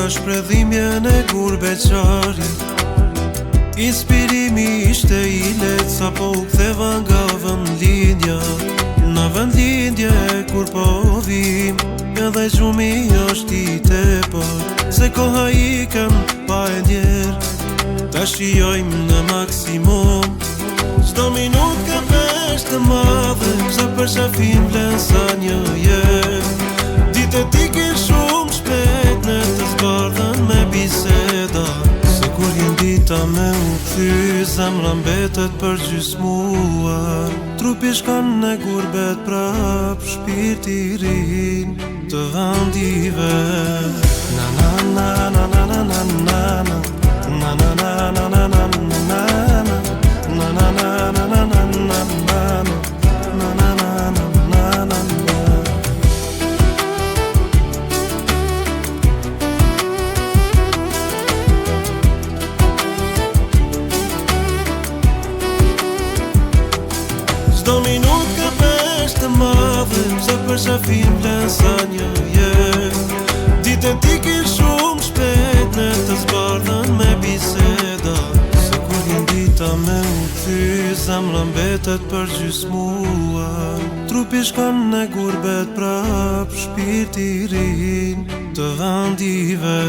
ka shpredhimje në kur beqari. Inspirimi ishte i let sa po u ktheva nga vendlindja. Në vendlindje kur po vim, edhe gjumi është i tepër, se koha ikën pa e ndjerë, ta shijojmë në maksimum. Çdo minut ka vesh të madhe, sa për shafin vlen sa një jetë. Ditët ikin shumë shpejt, në të zbardhen me biseda, se kur jen dita me u kthy, zemra mbetet për gjysmuar. Trupi shkon në gurbet prap, shpirti i rin të vendive. Na na na na na na na na na na na na na na na na. Na na na na na na na na na na na na na. Çdo minut ka vesh të madhe, sa për shafin vlen sa një jetë. Ditët ikin shumë shpejt, në të zbardhen me biseda, se kur jen dita me u kthy, zemra mbetet për gjysmuar. Trupi shkon në gurbet prap, shpirti i rin të vendive.